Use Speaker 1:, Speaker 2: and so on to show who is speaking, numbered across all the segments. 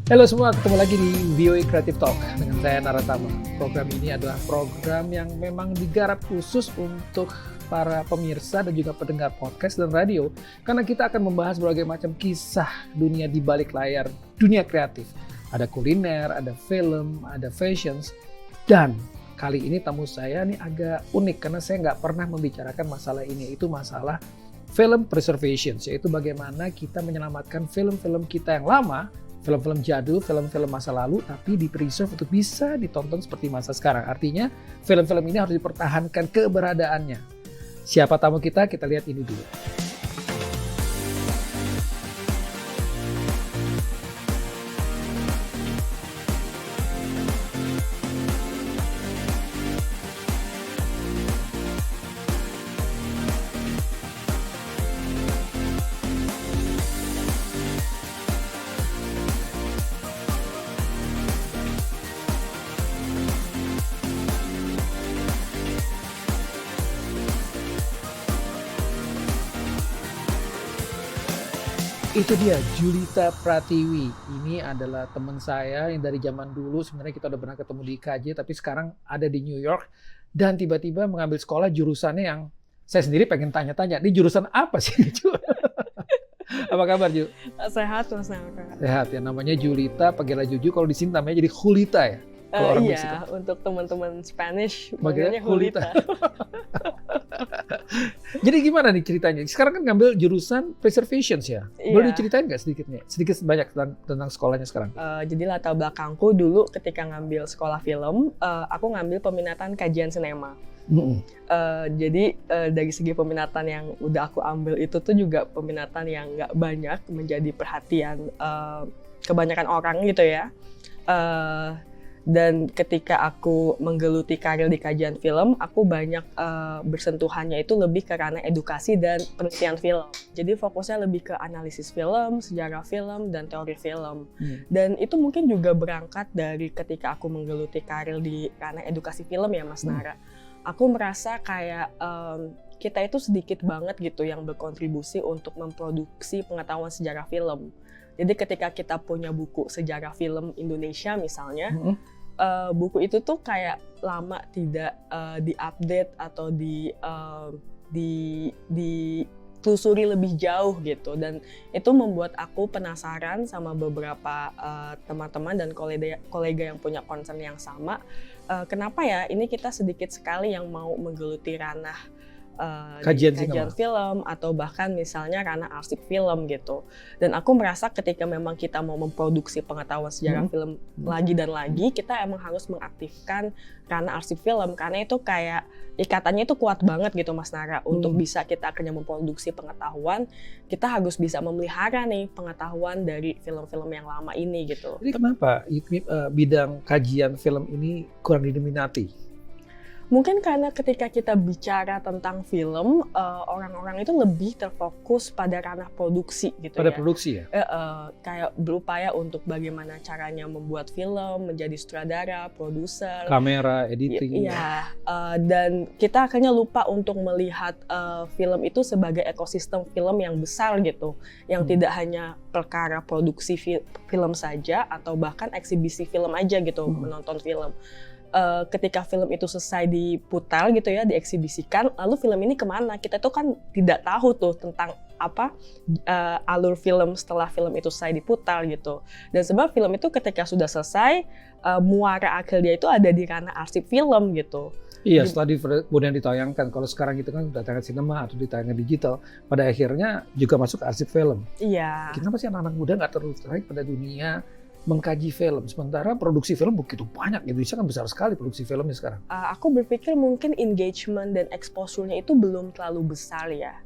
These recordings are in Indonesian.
Speaker 1: Halo semua, ketemu lagi di VOA Creative Talk dengan saya Naratama. Program ini adalah program yang memang digarap khusus untuk para pemirsa dan juga pendengar podcast dan radio, karena kita akan membahas berbagai macam kisah dunia di balik layar dunia kreatif. Ada kuliner, ada film, ada fashions, dan kali ini tamu saya nih agak unik karena saya nggak pernah membicarakan masalah ini, itu masalah film preservation, yaitu bagaimana kita menyelamatkan film-film kita yang lama, film-film jadul, film-film masa lalu, tapi di-preserve untuk bisa ditonton seperti masa sekarang. Artinya, film-film ini harus dipertahankan keberadaannya. Siapa tamu kita? Kita lihat ini dulu. Itu dia, Julita Pratiwi. Ini adalah teman saya yang dari zaman dulu, sebenarnya kita udah pernah ketemu di IKJ, tapi sekarang ada di New York, dan tiba-tiba mengambil sekolah jurusannya yang saya sendiri pengen tanya-tanya, ini jurusan apa sih, Ju? Apa kabar, Ju?
Speaker 2: Sehat Mas Naka.
Speaker 1: Sehat ya, namanya Julita, panggilnya Juju, kalau di sini namanya jadi Julita ya? Kalau orang Meksiko.
Speaker 2: Iya, untuk teman-teman Spanish,
Speaker 1: Panggilnya
Speaker 2: manggilnya Julita.
Speaker 1: Jadi gimana nih ceritanya? Sekarang kan ngambil jurusan preservation ya? Boleh
Speaker 2: Iya.
Speaker 1: diceritain nggak sedikitnya? Sedikit banyak tentang sekolahnya sekarang.
Speaker 2: Jadi latar belakangku dulu ketika ngambil sekolah film, aku ngambil peminatan kajian sinema. Jadi dari segi peminatan yang udah aku ambil itu tuh juga peminatan yang nggak banyak menjadi perhatian kebanyakan orang gitu ya. Dan ketika aku menggeluti karir di kajian film, aku banyak bersentuhannya itu lebih ke ranah edukasi dan penelitian film. Jadi fokusnya lebih ke analisis film, sejarah film, dan teori film. Dan itu mungkin juga berangkat dari ketika aku menggeluti karir di ranah edukasi film ya Mas Nara. Aku merasa kayak kita itu sedikit banget gitu yang berkontribusi untuk memproduksi pengetahuan sejarah film. Jadi ketika kita punya buku sejarah film Indonesia misalnya, buku itu tuh kayak lama tidak diupdate atau ditelusuri lebih jauh gitu, dan itu membuat aku penasaran sama beberapa teman-teman dan kolega yang punya concern yang sama. Kenapa ya ini kita sedikit sekali yang mau menggeluti ranah
Speaker 1: Kajian
Speaker 2: film atau bahkan misalnya ranah arsip film gitu. Dan aku merasa ketika memang kita mau memproduksi pengetahuan sejarah film lagi dan lagi, kita emang harus mengaktifkan ranah arsip film karena itu kayak ikatannya itu kuat banget gitu Mas Nara. Untuk bisa kita akhirnya memproduksi pengetahuan, kita harus bisa memelihara nih pengetahuan dari film-film yang lama ini gitu.
Speaker 1: Jadi kenapa bidang kajian film ini kurang diminati?
Speaker 2: Mungkin karena ketika kita bicara tentang film, orang-orang itu lebih terfokus pada ranah produksi gitu
Speaker 1: Pada
Speaker 2: ya.
Speaker 1: produksi ya?
Speaker 2: Kayak berupaya untuk bagaimana caranya membuat film, menjadi sutradara, produser.
Speaker 1: Kamera, editing.
Speaker 2: Iya, dan kita akhirnya lupa untuk melihat film itu sebagai ekosistem film yang besar gitu. Yang tidak hanya perkara produksi film saja atau bahkan eksibisi film aja gitu, menonton film. Ketika film itu selesai diputar gitu ya, dieksibisikan, lalu film ini kemana? Kita tuh kan tidak tahu tuh tentang apa alur film setelah film itu selesai diputar gitu. Dan sebab film itu ketika sudah selesai, muara akhir dia itu ada di ranah arsip film gitu.
Speaker 1: Iya, setelah kemudian ditayangkan. Kalau sekarang itu kan sudah tayangan sinema atau ditayangkan digital, pada akhirnya juga masuk ke arsip film.
Speaker 2: Iya.
Speaker 1: Kenapa sih anak-anak muda nggak terlalu tertarik pada dunia mengkaji film, sementara produksi film begitu banyak, Indonesia kan besar sekali produksi filmnya sekarang.
Speaker 2: Aku berpikir mungkin engagement dan exposure-nya itu belum terlalu besar ya.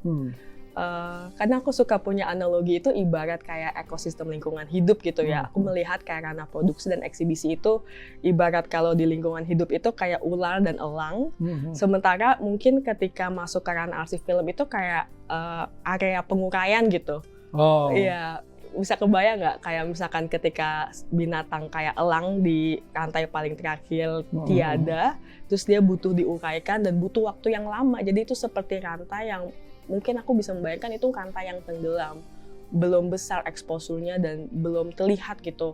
Speaker 2: Karena aku suka punya analogi itu ibarat kayak ekosistem lingkungan hidup gitu ya. Aku melihat kayak ranah produksi dan eksibisi itu ibarat kalau di lingkungan hidup itu kayak ular dan elang. Sementara mungkin ketika masuk ke ranah arsip film itu kayak area penguraian gitu. Iya. Bisa kebayang nggak kayak misalkan ketika binatang kayak elang di rantai paling terakhir tiada, terus dia butuh diuraikan dan butuh waktu yang lama. Jadi itu seperti rantai yang mungkin aku bisa membayangkan itu rantai yang tenggelam, belum besar exposure-nya dan belum terlihat gitu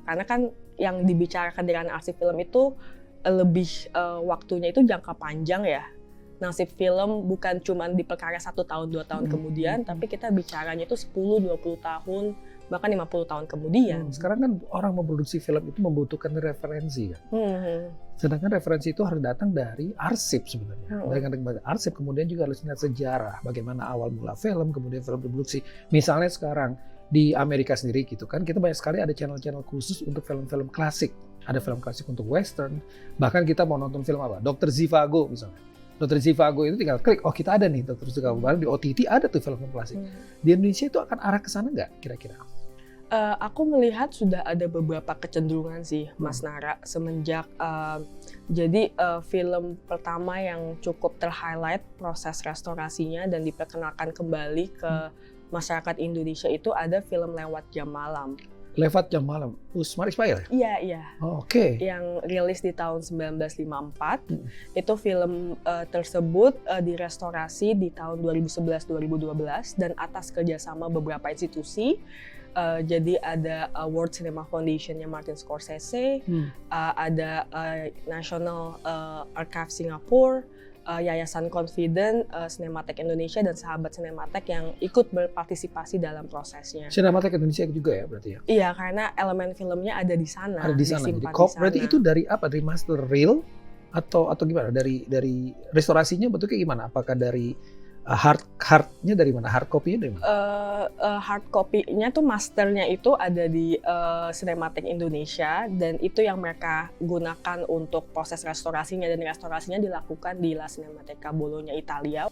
Speaker 2: Karena kan yang dibicarakan di ranah arsip film itu lebih waktunya itu jangka panjang ya. Nasib film bukan cuma diperkara 1 tahun 2 tahun kemudian, tapi kita bicaranya itu 10-20 tahun bahkan 50 tahun kemudian.
Speaker 1: Sekarang kan orang memproduksi film itu membutuhkan referensi kan. Sedangkan referensi itu harus datang dari arsip sebenarnya. Dari arsip kemudian juga harus lihat sejarah, bagaimana awal mula film, kemudian film diproduksi. Misalnya sekarang di Amerika sendiri gitu kan, kita banyak sekali ada channel-channel khusus untuk film-film klasik. Ada film klasik untuk western, bahkan kita mau nonton film apa? Dr. Zhivago misalnya. Dr. Zhivago itu tinggal klik, oh kita ada nih Dr. Zhivago. Bahkan di OTT ada tuh film-film klasik. Di Indonesia itu akan arah ke sana nggak kira-kira?
Speaker 2: Aku melihat sudah ada beberapa kecenderungan sih, Mas Nara, semenjak jadi film pertama yang cukup ter-highlight proses restorasinya dan diperkenalkan kembali ke masyarakat Indonesia itu ada film Lewat Jam Malam.
Speaker 1: Lewat Jam Malam, Usmar Ismail?
Speaker 2: Iya.
Speaker 1: Oke.
Speaker 2: Yang rilis di tahun 1954. Itu film tersebut direstorasi di tahun 2011-2012 dan atas kerjasama beberapa institusi. Jadi ada World Cinema Foundation-nya Martin Scorsese, ada National Archive Singapore, Yayasan Confident, Cinematheque Indonesia, dan Sahabat Cinematheque yang ikut berpartisipasi dalam prosesnya.
Speaker 1: Cinematheque Indonesia juga ya berarti ya?
Speaker 2: Iya, karena elemen filmnya ada di sana.
Speaker 1: Ada di sana. Jadi, berarti itu dari apa? Dari master reel atau gimana? Dari restorasinya bentuknya gimana? Apakah dari hardnya dari mana? Hard copy-nya dari mana?
Speaker 2: Hard copy-nya tuh masternya itu ada di Cinematheque Indonesia, dan itu yang mereka gunakan untuk proses restorasinya, dan restorasinya dilakukan di La Cinemateca Bologna, Italia.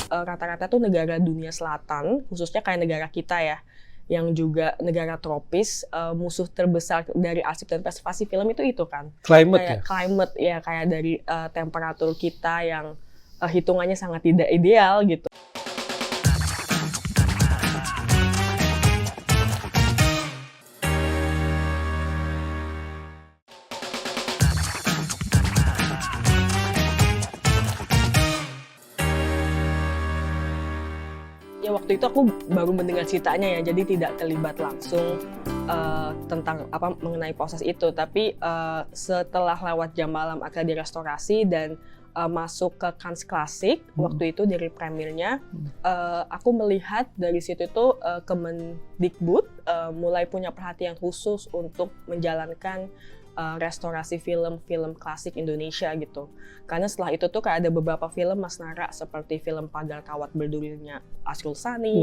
Speaker 2: Rata-rata tuh negara dunia selatan, khususnya kayak negara kita ya, yang juga negara tropis, musuh terbesar dari arsip dan preservasi film itu kan.
Speaker 1: Climate
Speaker 2: ya, kayak dari temperatur kita yang hitungannya sangat tidak ideal gitu. Ya waktu itu aku baru mendengar ceritanya ya, jadi tidak terlibat langsung tentang mengenai proses itu. Tapi setelah Lewat Jam Malam akhirnya direstorasi dan masuk ke Cannes Classic, waktu itu dari premiernya, aku melihat dari situ itu Kemendikbud mulai punya perhatian khusus untuk menjalankan restorasi film-film klasik Indonesia gitu. Karena setelah itu tuh kayak ada beberapa film Mas Nara, seperti film Pagar Kawat Berdurinya Asrul Sani,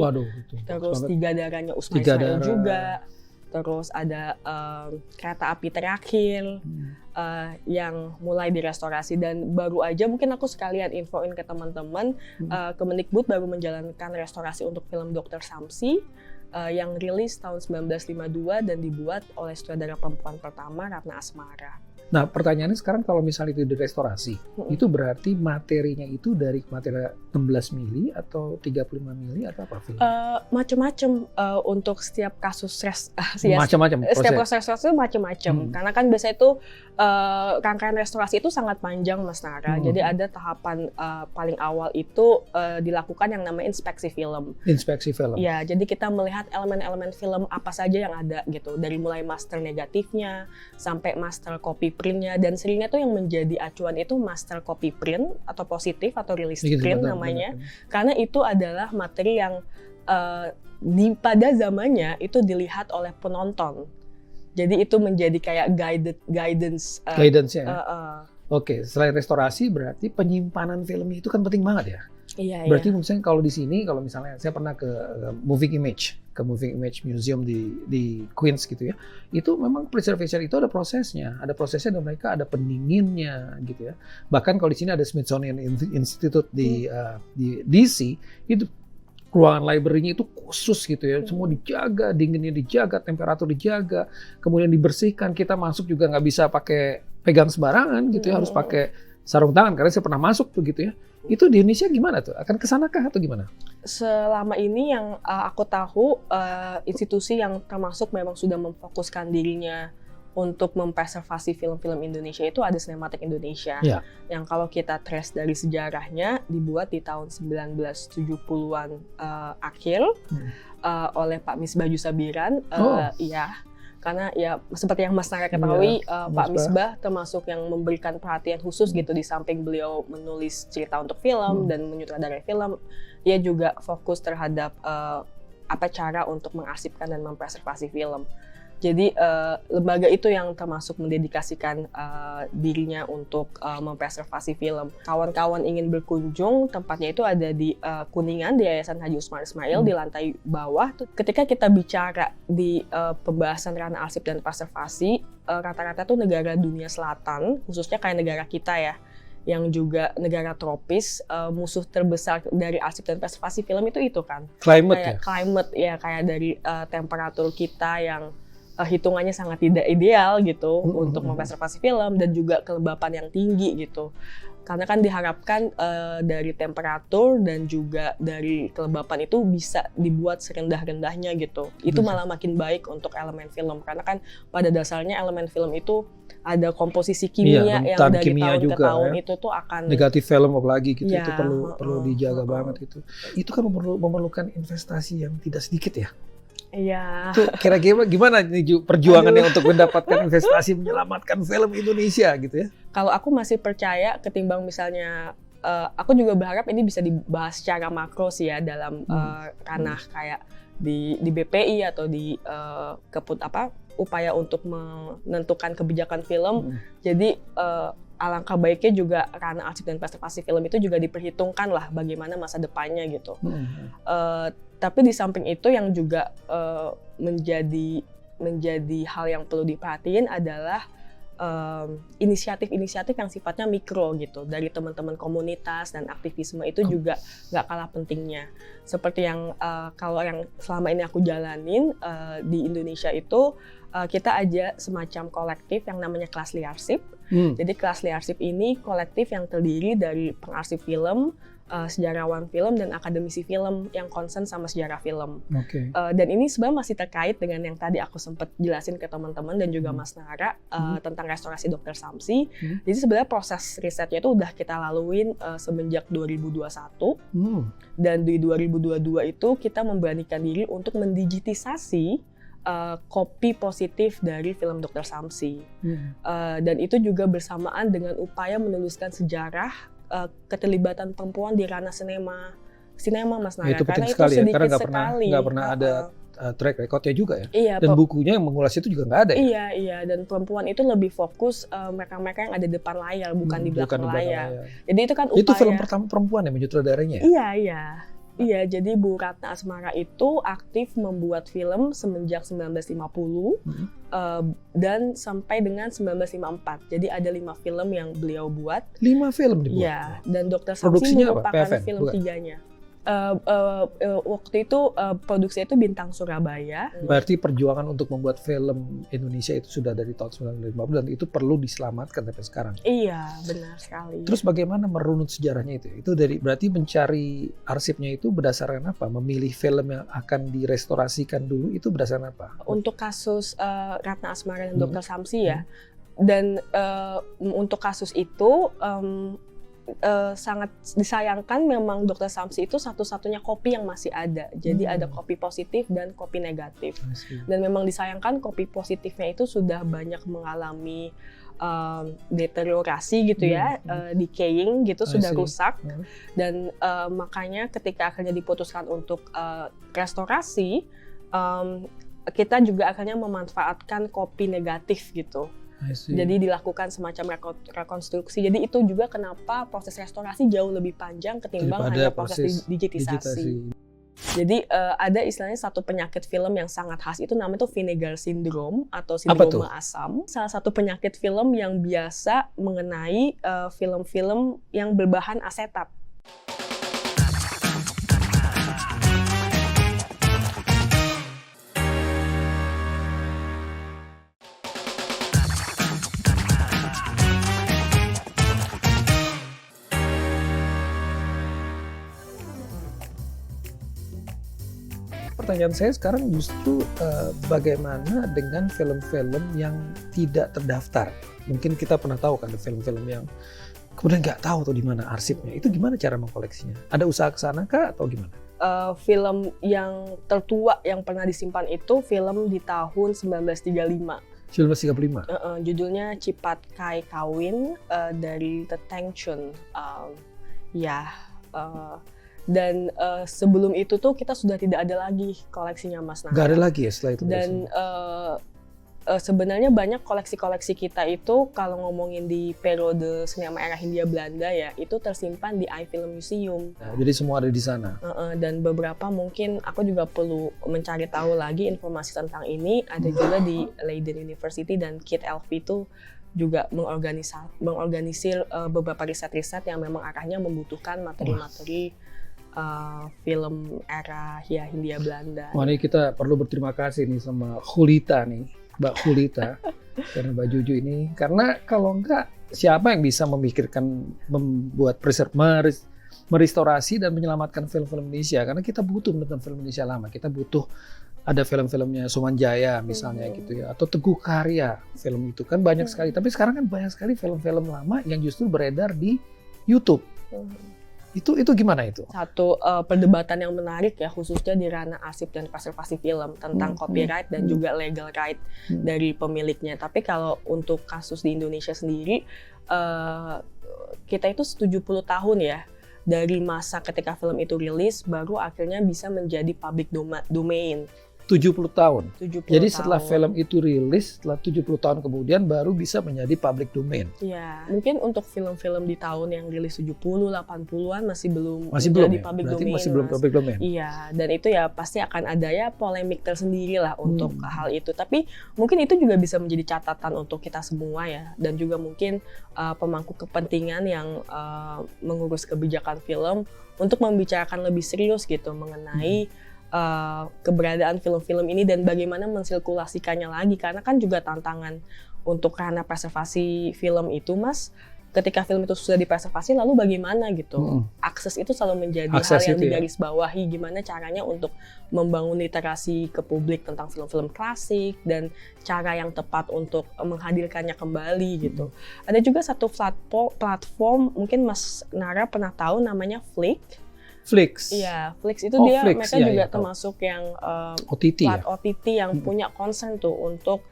Speaker 2: terus Tiga Darahnya Usman Ismail juga, terus ada Kereta Api Terakhir yang mulai direstorasi. Dan baru aja mungkin aku sekalian infoin ke teman-teman, Kemendikbud baru menjalankan restorasi untuk film Dr. Samsi yang rilis tahun 1952 dan dibuat oleh sutradara perempuan pertama Ratna Asmara.
Speaker 1: Nah, pertanyaannya sekarang kalau misalnya itu direstorasi, itu berarti materinya itu dari materi 16 mili atau 35 mili atau apa film?
Speaker 2: Macam-macam untuk setiap kasus
Speaker 1: macam-macam.
Speaker 2: Setiap proses restorasi itu macam-macam. Karena kan biasanya itu rangkaian restorasi itu sangat panjang, Mas Nara. Jadi ada tahapan paling awal itu dilakukan yang namanya inspeksi film.
Speaker 1: Inspeksi film.
Speaker 2: Ya, jadi kita melihat elemen-elemen film apa saja yang ada gitu, dari mulai master negatifnya sampai master copy printnya, dan seringnya tuh yang menjadi acuan itu master copy print atau positif atau release print namanya, karena itu adalah materi yang pada zamannya itu dilihat oleh penonton. Jadi itu menjadi kayak guidance ya.
Speaker 1: Oke, selain restorasi berarti penyimpanan film itu kan penting banget ya.
Speaker 2: Iya,
Speaker 1: berarti misalnya kalau di sini, kalau misalnya saya pernah ke Moving Image Museum di Queens gitu ya, itu memang preservation itu ada prosesnya dan mereka ada pendinginnya gitu ya. Bahkan kalau di sini ada Smithsonian Institute di DC, itu ruangan library-nya itu khusus gitu ya, semua dijaga, dinginnya dijaga, temperatur dijaga, kemudian dibersihkan. Kita masuk juga nggak bisa pakai pegang sembarangan gitu ya, harus pakai sarung tangan, karena saya pernah masuk tuh gitu ya. Itu di Indonesia gimana tuh? Akan kesana kah atau gimana?
Speaker 2: Selama ini yang aku tahu, institusi yang termasuk memang sudah memfokuskan dirinya untuk mempreservasi film-film Indonesia itu ada Cinematheque Indonesia.
Speaker 1: Ya. Yang
Speaker 2: kalau kita trace dari sejarahnya, dibuat di tahun 1970-an akhir oleh Pak Misbah Jusabiran. Ya. Karena ya seperti yang Mas Nara ketahui, Pak
Speaker 1: Misbah
Speaker 2: Misbah termasuk yang memberikan perhatian khusus gitu di samping beliau menulis cerita untuk film dan menyutradarai film, dia juga fokus terhadap apa cara untuk mengarsipkan dan mempreservasi film. Jadi lembaga itu yang termasuk mendedikasikan dirinya untuk mempreservasi film. Kawan-kawan ingin berkunjung, tempatnya itu ada di Kuningan, di Yayasan Haji Usmar Ismail, di lantai bawah. Ketika kita bicara di pembahasan ranah arsip dan preservasi, rata-rata tuh negara dunia selatan, khususnya kayak negara kita ya, yang juga negara tropis, musuh terbesar dari arsip dan preservasi film itu kan. Climate ya, kayak dari temperatur kita yang hitungannya sangat tidak ideal gitu untuk mempreservasi film, dan juga kelembapan yang tinggi gitu. Karena kan diharapkan dari temperatur dan juga dari kelembapan itu bisa dibuat serendah-rendahnya gitu. Itu malah makin baik untuk elemen film, karena kan pada dasarnya elemen film itu ada komposisi kimia yang dari kimia tahun juga, ke tahun itu tuh akan
Speaker 1: negatif film apalagi gitu, itu perlu dijaga banget itu. Itu kan memerlukan investasi yang tidak sedikit ya.
Speaker 2: Iya.
Speaker 1: Itu kira-kira gimana nih perjuangannya untuk mendapatkan investasi menyelamatkan film Indonesia gitu ya?
Speaker 2: Kalau aku masih percaya ketimbang misalnya, aku juga berharap ini bisa dibahas secara makro sih ya dalam ranah kayak di BPI atau di upaya untuk menentukan kebijakan film. Jadi alangkah baiknya juga ranah arsip dan preservasi film itu juga diperhitungkan lah bagaimana masa depannya gitu. Tapi di samping itu yang juga menjadi hal yang perlu diperhatiin adalah inisiatif-inisiatif yang sifatnya mikro gitu dari teman-teman komunitas dan aktivisme itu juga nggak kalah pentingnya. Seperti yang kalau yang selama ini aku jalanin di Indonesia itu kita aja semacam kolektif yang namanya Kelas Liarsip. Jadi Kelas Liarsip ini kolektif yang terdiri dari pengarsip film, sejarawan film, dan akademisi film yang concern sama sejarah film. Dan ini sebenarnya masih terkait dengan yang tadi aku sempat jelasin ke teman-teman dan juga Mas Nara tentang restorasi Dr. Samsi. Jadi sebenarnya proses risetnya itu udah kita laluin semenjak 2021. Dan di 2022 itu kita memberanikan diri untuk mendigitisasi kopi positif dari film Dr. Samsi. Dan itu juga bersamaan dengan upaya menuliskan sejarah keterlibatan perempuan di ranah sinema Mas Nara.
Speaker 1: Itu penting
Speaker 2: karena
Speaker 1: sekali
Speaker 2: itu
Speaker 1: ya, karena nggak pernah ada track recordnya juga ya.
Speaker 2: Iya,
Speaker 1: dan bukunya yang mengulas itu juga nggak ada ya.
Speaker 2: Iya, dan perempuan itu lebih fokus mereka-mereka yang ada di depan layar, bukan di belakang layar. Jadi itu kan upaya.
Speaker 1: Itu film pertama perempuan yang menyutradarainya ya?
Speaker 2: Iya, jadi Bu Ratna Asmara itu aktif membuat film semenjak 1950 dan sampai dengan 1954. Jadi ada 5 film yang beliau buat.
Speaker 1: 5 film dibuat?
Speaker 2: Iya, dan Dr. Samsi merupakan film tiganya. Waktu itu produksinya itu Bintang Surabaya.
Speaker 1: Berarti perjuangan untuk membuat film Indonesia itu sudah dari tahun 1950 dan itu perlu diselamatkan sampai sekarang.
Speaker 2: Iya, benar sekali.
Speaker 1: Terus bagaimana merunut sejarahnya itu? Itu berarti mencari arsipnya itu berdasarkan apa? Memilih film yang akan direstorasikan dulu itu berdasarkan apa?
Speaker 2: Untuk kasus Ratna Asmara dan Dr. Samsi ya. Dan untuk kasus itu sangat disayangkan memang Dr. Samsi itu satu-satunya kopi yang masih ada. Jadi ada kopi positif dan kopi negatif. Dan memang disayangkan kopi positifnya itu sudah banyak mengalami deteriorasi gitu ya, decaying gitu, sudah rusak. Dan makanya ketika akhirnya diputuskan untuk restorasi, kita juga akhirnya memanfaatkan kopi negatif gitu. Jadi dilakukan semacam rekonstruksi. Jadi itu juga kenapa proses restorasi jauh lebih panjang ketimbang hanya proses digitisasi. Jadi ada istilahnya satu penyakit film yang sangat khas, itu namanya Vinegar Syndrome atau sindroma asam. Salah satu penyakit film yang biasa mengenai film-film yang berbahan asetat.
Speaker 1: Pertanyaan saya sekarang justru bagaimana dengan film-film yang tidak terdaftar? Mungkin kita pernah tahu kan film-film yang kemudian nggak tahu tuh di mana arsipnya. Itu gimana cara mengkoleksinya? Ada usaha ke sana kah atau gimana?
Speaker 2: film yang tertua yang pernah disimpan itu film di tahun 1935.
Speaker 1: 1935.
Speaker 2: Judulnya Cipat Kai Kawin dari The Tang Chun. Dan sebelum itu tuh kita sudah tidak ada lagi koleksinya Mas Nara.
Speaker 1: Nggak ada lagi ya setelah itu?
Speaker 2: Dan sebenarnya banyak koleksi-koleksi kita itu kalau ngomongin di periode sinema era Hindia Belanda ya, itu tersimpan di Eye Film Museum.
Speaker 1: Nah, jadi semua ada di sana.
Speaker 2: Dan beberapa mungkin aku juga perlu mencari tahu lagi informasi tentang ini. Ada juga di Leiden University, dan Kit Elfie itu juga mengorganisir beberapa riset-riset yang memang arahnya membutuhkan materi-materi film era ya Hindia Belanda.
Speaker 1: Wah, ini kita perlu berterima kasih nih sama Khulita nih. Mbak Khulita dan Mbak Juju ini, karena kalau enggak siapa yang bisa memikirkan membuat merestorasi dan menyelamatkan film-film Indonesia, karena kita butuh menonton film Indonesia lama, kita butuh ada film-filmnya Sumanjaya misalnya gitu ya, atau Teguh Karya, film itu kan banyak sekali, tapi sekarang kan banyak sekali film-film lama yang justru beredar di YouTube. Itu gimana itu?
Speaker 2: Satu perdebatan yang menarik ya, khususnya di ranah arsip dan konservasi film tentang copyright dan juga legal right dari pemiliknya. Tapi kalau untuk kasus di Indonesia sendiri, kita itu 70 tahun ya dari masa ketika film itu rilis baru akhirnya bisa menjadi public domain.
Speaker 1: 70 tahun.
Speaker 2: 70
Speaker 1: Jadi
Speaker 2: tahun.
Speaker 1: setelah film itu rilis, setelah 70 tahun kemudian baru bisa menjadi public domain.
Speaker 2: Ya, mungkin untuk film-film di tahun yang rilis 70, 80-an masih belum
Speaker 1: menjadi
Speaker 2: ya? Public
Speaker 1: Berarti
Speaker 2: domain.
Speaker 1: masih belum public domain.
Speaker 2: Iya, dan itu ya pasti akan ada ya polemik tersendiri lah untuk hal itu. Tapi mungkin itu juga bisa menjadi catatan untuk kita semua ya, dan juga mungkin pemangku kepentingan yang mengurus kebijakan film untuk membicarakan lebih serius gitu mengenai keberadaan film-film ini dan bagaimana mensirkulasikannya lagi, karena kan juga tantangan untuk ranah preservasi film itu Mas, ketika film itu sudah dipreservasi lalu bagaimana gitu. Akses itu selalu menjadi hal yang digarisbawahi, gimana caranya untuk membangun literasi ke publik tentang film-film klasik dan cara yang tepat untuk menghadirkannya kembali gitu. Ada juga satu platform mungkin Mas Nara pernah tahu namanya Flix. Iya, Flix itu mereka juga termasuk yang OTT yang punya concern tuh untuk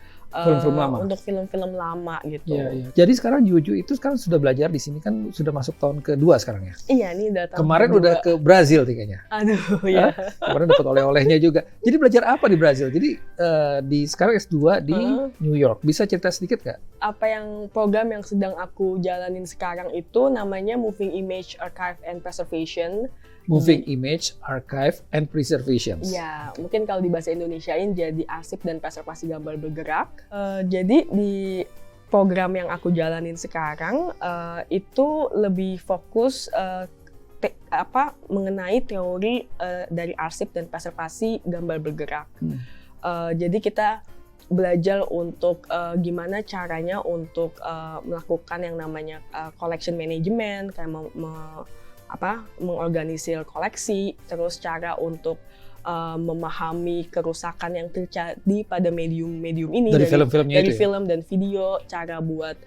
Speaker 2: film-film lama gitu.
Speaker 1: Iya. Jadi sekarang Juju itu sudah belajar di sini kan, sudah masuk tahun kedua sekarang ya.
Speaker 2: Iya, ini datang.
Speaker 1: Kemarin udah ke Brazil kayaknya.
Speaker 2: Aduh, ya.
Speaker 1: Kemarin dapat oleh-olehnya juga. Jadi belajar apa di Brazil? Jadi sekarang S2 di New York. Bisa cerita sedikit nggak?
Speaker 2: Program yang sedang aku jalanin sekarang itu namanya Moving Image Archive and Preservation.
Speaker 1: Moving Image Archive and Preservation.
Speaker 2: Ya, mungkin kalau di bahasa Indonesiain jadi arsip dan preservasi gambar bergerak. Jadi di program yang aku jalanin sekarang itu lebih fokus mengenai teori dari arsip dan preservasi gambar bergerak. Jadi kita belajar untuk gimana caranya untuk melakukan yang namanya collection management, kayak mengorganisir koleksi, terus cara untuk memahami kerusakan yang terjadi pada medium-medium ini
Speaker 1: dari film-filmnya
Speaker 2: dari
Speaker 1: itu
Speaker 2: film dan video, cara buat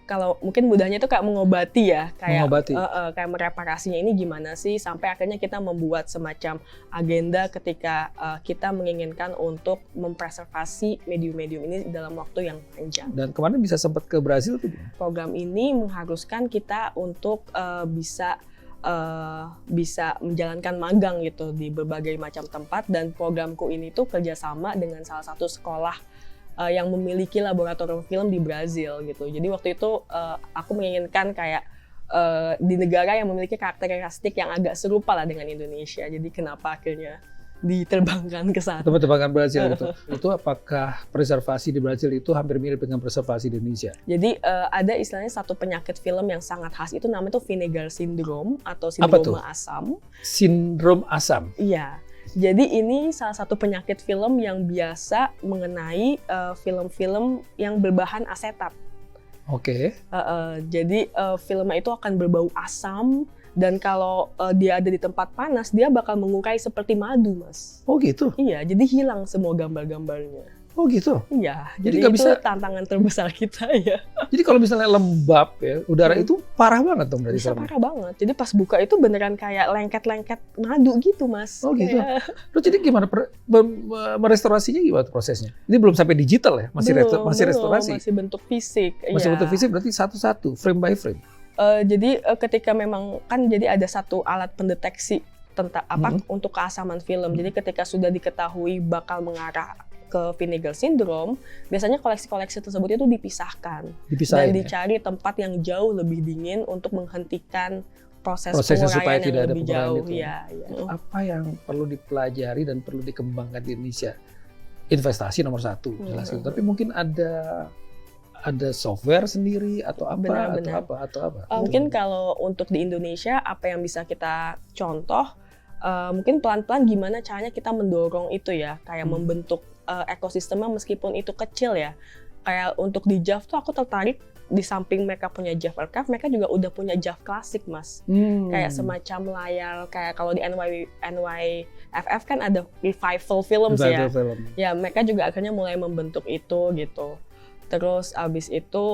Speaker 2: kalau mungkin mudahnya itu kayak mengobati ya, kayak mereparasinya ini gimana sih, sampai akhirnya kita membuat semacam agenda ketika kita menginginkan untuk mempreservasi medium-medium ini dalam waktu yang panjang.
Speaker 1: Dan kemarin bisa sempat ke Brazil tuh?
Speaker 2: Program ini mengharuskan kita untuk bisa menjalankan magang gitu di berbagai macam tempat, dan programku ini tuh kerjasama dengan salah satu sekolah yang memiliki laboratorium film di Brazil gitu. Jadi waktu itu aku menginginkan kayak di negara yang memiliki karakteristik yang agak serupa lah dengan Indonesia. Jadi kenapa akhirnya diterbangkan ke sana?
Speaker 1: Terbangkan Brazil gitu. Itu apakah preservasi di Brazil itu hampir mirip dengan preservasi di Indonesia?
Speaker 2: Jadi ada istilahnya satu penyakit film yang sangat khas, itu namanya tuh Vinegar Syndrome atau sindroma asam.
Speaker 1: Sindrom asam?
Speaker 2: Iya. Jadi ini salah satu penyakit film yang biasa mengenai film-film yang berbahan asetat.
Speaker 1: Oke.
Speaker 2: Jadi filmnya itu akan berbau asam, dan kalau dia ada di tempat panas dia bakal mengurai seperti madu, Mas.
Speaker 1: Oh gitu?
Speaker 2: Iya, jadi hilang semua gambar-gambarnya.
Speaker 1: Oh gitu?
Speaker 2: Iya,
Speaker 1: Jadi
Speaker 2: jadi
Speaker 1: nggak
Speaker 2: itu
Speaker 1: bisa-
Speaker 2: tantangan terbesar kita ya.
Speaker 1: Jadi kalau misalnya lembab ya, udara itu parah banget dong berarti
Speaker 2: Bisa
Speaker 1: filmnya.
Speaker 2: parah banget. Jadi pas buka itu beneran kayak lengket-lengket madu gitu, Mas.
Speaker 1: Oh, gitu?
Speaker 2: Kayak-
Speaker 1: Terus jadi gimana merestorasinya gimana prosesnya? Ini belum sampai digital ya? Masih masih
Speaker 2: Belum,
Speaker 1: restorasi?
Speaker 2: masih bentuk fisik.
Speaker 1: Masih
Speaker 2: iya.
Speaker 1: bentuk fisik berarti satu-satu, frame by frame.
Speaker 2: Jadi ketika memang kan jadi ada satu alat pendeteksi tentang untuk keasaman film. Jadi ketika sudah diketahui bakal mengarah ke Vinegar Syndrome, biasanya koleksi-koleksi tersebut itu dipisahkan dan
Speaker 1: Dipisahin ya?
Speaker 2: dicari tempat yang jauh lebih dingin untuk menghentikan prosesnya
Speaker 1: Prosesnya supaya
Speaker 2: penguraian
Speaker 1: tidak
Speaker 2: yang
Speaker 1: ada
Speaker 2: lebih
Speaker 1: penguraian
Speaker 2: jauh.
Speaker 1: itu.
Speaker 2: Iya, iya.
Speaker 1: Apa yang perlu dipelajari dan perlu dikembangkan di Indonesia? Investasi nomor satu, jelas itu. Tapi mungkin ada software sendiri atau apa
Speaker 2: Benar-benar.
Speaker 1: atau apa?
Speaker 2: Mungkin kalau untuk di Indonesia apa yang bisa kita contoh, mungkin pelan-pelan gimana caranya kita mendorong itu ya, kayak membentuk ekosistemnya meskipun itu kecil ya. Kayak untuk di JAV tuh aku tertarik di samping mereka punya JAV Archive, mereka juga udah punya JAV klasik, Mas. Kayak semacam layar, kayak kalau di NYFF kan ada revival films ya.
Speaker 1: film.
Speaker 2: Ya, mereka juga akhirnya mulai membentuk itu gitu. Terus abis itu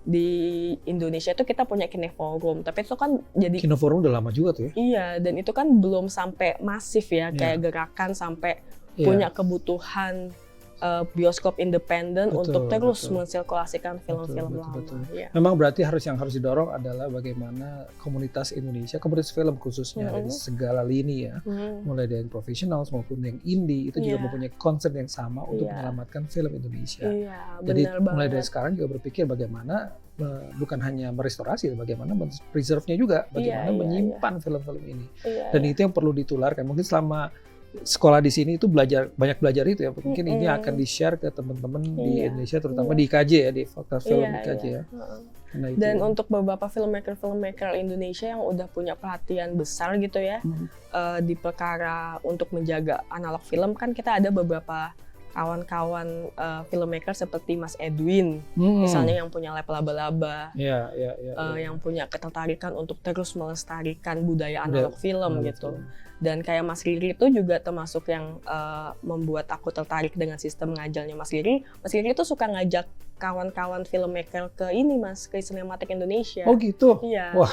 Speaker 2: di Indonesia itu kita punya Kineforum, tapi itu kan jadi
Speaker 1: Kinoforum udah lama juga tuh ya.
Speaker 2: iya, dan itu kan belum sampai masif ya, kayak gerakan sampai
Speaker 1: Iya.
Speaker 2: punya kebutuhan bioskop independen
Speaker 1: Betul,
Speaker 2: untuk terus
Speaker 1: betul.
Speaker 2: mensirkulasikan film-film
Speaker 1: Betul,
Speaker 2: lama.
Speaker 1: betul.
Speaker 2: Iya.
Speaker 1: Memang berarti yang harus didorong adalah bagaimana komunitas Indonesia, komunitas film khususnya dari segala lini ya, mulai dari profesional maupun yang indie itu juga
Speaker 2: Iya.
Speaker 1: mempunyai konsep yang sama untuk
Speaker 2: Iya.
Speaker 1: menyelamatkan film Indonesia.
Speaker 2: Iya,
Speaker 1: Jadi
Speaker 2: benar
Speaker 1: mulai
Speaker 2: banget.
Speaker 1: dari sekarang juga berpikir bagaimana bukan hanya merestorasi, bagaimana preserve-nya juga, bagaimana
Speaker 2: Iya,
Speaker 1: menyimpan film-film ini.
Speaker 2: Iya,
Speaker 1: Dan itu yang perlu ditularkan. Mungkin selama sekolah di sini itu banyak belajar itu ya. Mungkin ini akan di-share ke teman-teman di
Speaker 2: Iya.
Speaker 1: Indonesia, terutama di IKJ ya, di Fakultas Film
Speaker 2: Iya,
Speaker 1: IKJ
Speaker 2: iya.
Speaker 1: ya.
Speaker 2: Heeh.
Speaker 1: Nah, itu.
Speaker 2: Dan untuk beberapa filmmaker Indonesia yang udah punya perhatian besar gitu ya, di perkara untuk menjaga analog film, kan kita ada beberapa kawan-kawan filmmaker seperti Mas Edwin, misalnya yang punya Lab Laba-Laba,
Speaker 1: Iya.
Speaker 2: yang punya ketertarikan untuk terus melestarikan budaya analog film gitu. Dan kayak Mas Riri itu juga termasuk yang membuat aku tertarik dengan sistem ngajarnya Mas Riri. Mas Riri itu suka ngajak kawan-kawan filmmaker ke ini, Mas, ke Cinematic Indonesia.
Speaker 1: Oh gitu.
Speaker 2: Iya.
Speaker 1: Wah.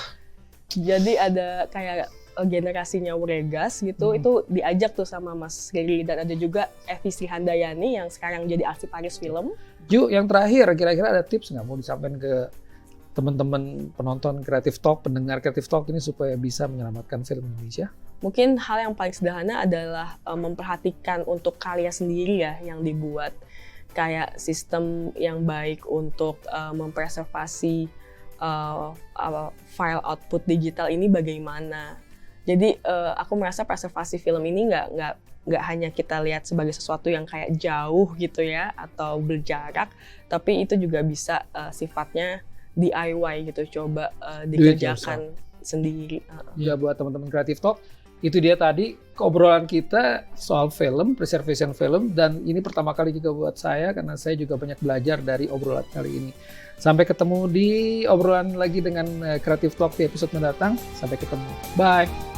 Speaker 2: Jadi ada kayak generasinya Uregas gitu, itu diajak tuh sama Mas Riri, dan ada juga Evi Srihandayani yang sekarang jadi arsiparis film.
Speaker 1: Ju, yang terakhir kira-kira ada tips nggak mau disampaikan ke teman-teman penonton Creative Talk, pendengar Creative Talk ini supaya bisa menyelamatkan film Indonesia?
Speaker 2: Mungkin hal yang paling sederhana adalah memperhatikan untuk karya sendiri ya yang dibuat, kayak sistem yang baik untuk mempreservasi file output digital ini bagaimana. Jadi aku merasa preservasi film ini nggak hanya kita lihat sebagai sesuatu yang kayak jauh gitu ya atau berjarak, tapi itu juga bisa sifatnya DIY gitu, coba dikerjakan sendiri.
Speaker 1: Ya, buat teman-teman Creative Talk, itu dia tadi obrolan kita soal film, preservation film, dan ini pertama kali juga buat saya karena saya juga banyak belajar dari obrolan kali ini. Sampai ketemu di obrolan lagi dengan Creative Talk di episode mendatang. Sampai ketemu. Bye.